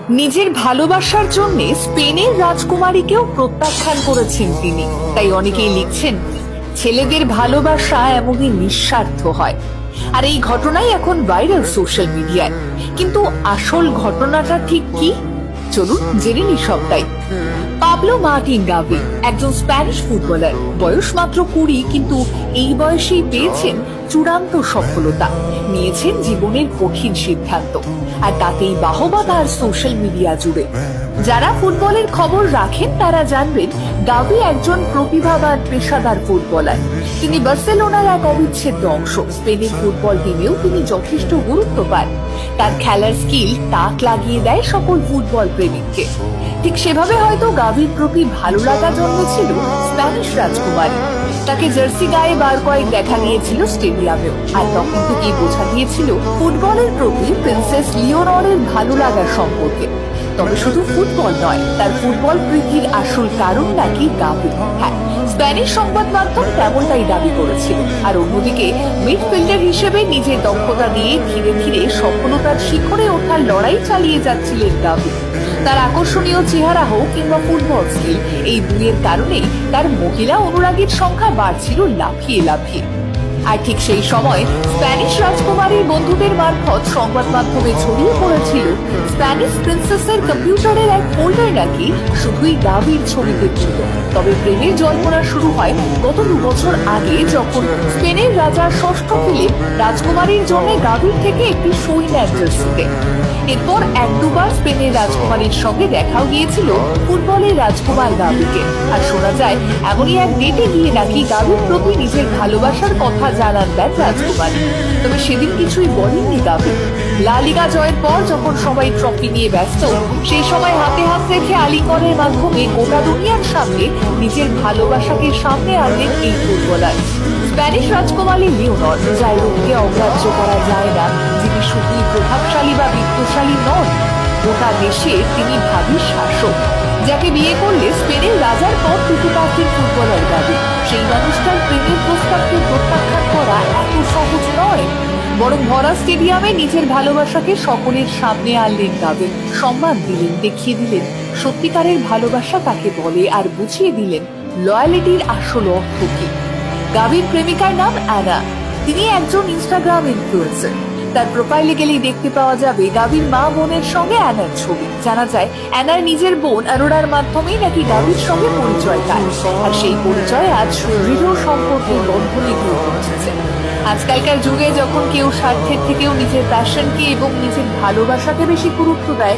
নিজের ভালোবাসার জন্য স্পেনের রাজকুমারীকেও প্রত্যাখ্যান করেছেন তিনি। তাই অনেকেই লিখছেন, ছেলেদের ভালোবাসা এমনই নিঃস্বার্থ হয়। আর এই ঘটনাই এখন ভাইরাল সোশ্যাল মিডিয়ায়। কিন্তু আসল ঘটনাটা ঠিক কি, চলুন জেনে নি সবটাই। পাবলো মার্টিন গাভি একজন স্প্যানিশ ফুটবলার, বয়স মাত্র 20, কিন্তু এই বয়সেই পেয়েছেন চূড়ান্ত সফলতা, নিয়েছেন জীবনের কঠিন সিদ্ধান্ত, আর তাতেই বাহবা তার সোশ্যাল মিডিয়া জুড়ে। যারা ফুটবলের খবর রাখেন তারা জানবেন, গাভি একজন প্রতিভাবান পেশাদার ফুটবলার। তিনি বার্সেলোনার এক অবিচ্ছেদ্য অংশ। স্পেনের ফুটবল টিমেও তিনি যথেষ্ট গুরুত্ব পান। তার খেলার স্কিল তাক লাগিয়ে দেয় সকল ফুটবল প্রেমিককে। ঠিক সেভাবে হয়তো গাভির প্রতি ভালো লাগা জন্মেছিল স্প্যানিশ রাজকুমারী। তাকে জার্সি গায়ে বার কয়েক দেখা গিয়েছিল স্টেডিয়ামেও, আর তখন থেকেই বোঝা গিয়েছিল ফুটবলের প্রতি প্রিন্সেস লিওনরের ভালো লাগার সম্পর্কে। তবে শুধু ফুটবল নয়, তার ফুটবল প্রীতির আসল কারণ নাকি গাভি। হ্যাঁ, স্প্যানিশ সংবাদ মাধ্যম তেমনটাই দাবি করেছিল। আর অন্যদিকে মিডফিল্ডার হিসেবে নিজের দক্ষতা দিয়ে ধীরে ধীরে সফলতার শিখরে ওঠার লড়াই চালিয়ে যাচ্ছিলেন গাভি। তার আকর্ষণীয় চেহারা হোক কিংবা ফুটবল স্কিল, এই দুইয়ের কারণেই তার মহিলা অনুরাগীর সংখ্যা বাড়ছিল লাফিয়ে লাফিয়ে। আর ঠিক সেই সময় স্প্যানিশ রাজকুমারীর বন্ধুদের মারফত সংবাদ মাধ্যমে ছড়িয়ে পড়েছিল স্প্যানিশ প্রিন্সেসের কম্পিউটারের এক ফোল্ডার নাকি শুধুই গাভির ছবিতে ছিল। তবে প্রেমের জল্পনা শুরু হয় গত 2 বছর আগে, যখন স্পেনের রাজার ষষ্ঠ ফিলিপ রাজকুমারীর জন্য গাভির থেকে একটি সই নেন জার্সিতে। এরপর 1-2 বার স্পেনের রাজকুমারীর সঙ্গে দেখাও গিয়েছিল ফুটবলের রাজকুমার গাভিকে। আর শোনা যায় এমনই এক ডেটে গিয়ে নাকি গাভির প্রতি নিজের ভালোবাসার কথা জানান দেন রাজকুমারী। তবে সেদিন কিছুই বলেননি গাভি। লা লিগা জয়ের পর যখন সবাই ট্রফি নিয়ে ব্যস্ত, সেই সময় হাতে হাত রেখে আলিঙ্গনের মাধ্যমে গোটা দুনিয়ার সামনে নিজের ভালোবাসাকে সামনে আনলেন এই ফুটবলার। স্প্যানিশ রাজকুমারী লিওনর, যার রূপকে অগ্রাহ্য করা যায় না, যিনি শুধুই প্রভাবশালী বা বিত্তশালী নন, গোটা দেশে তিনি ভাবির শাসক। যাকে বিয়ে করলে স্পেনের রাজার পর পেতে পারতেন ফুটবলার গাভি, সেই মানুষটার প্রেমের প্রস্তাবকে প্রত্যাখ্যান করা এত সহজ নয়। বরং ভরা স্টেডিয়ামে নিজের ভালোবাসাকে সকলের সামনে আনলেন গাভি, সম্মান দিলেন, দেখিয়ে দিলেন সত্যিকারের ভালোবাসা কাকে বলে, আর বুঝিয়ে দিলেন লয়ালিটির আসল অর্থ কি। গাভির প্রেমিকার নাম অ্যানা। তিনি একজন ইনস্টাগ্রাম ইনফ্লুয়েন্সার। তার প্রোফাইলে গেলেই দেখতে পাওয়া যাবে গাভির মা বোনের সঙ্গে অ্যানার ছবি। জানা যায় অ্যানার নিজের বোন অ্যারোরার মাধ্যমেই নাকি গাভির সঙ্গে পরিচয় তার, আর সেই পরিচয় আজ দৃঢ় সম্পর্কের বন্ধনে গিয়ে পৌঁছেছে। আজকালকার যুগে যখন কেউ স্বার্থের থেকেও নিজের প্যাশনকে এবং নিজের ভালোবাসাকে বেশি গুরুত্ব দেয়,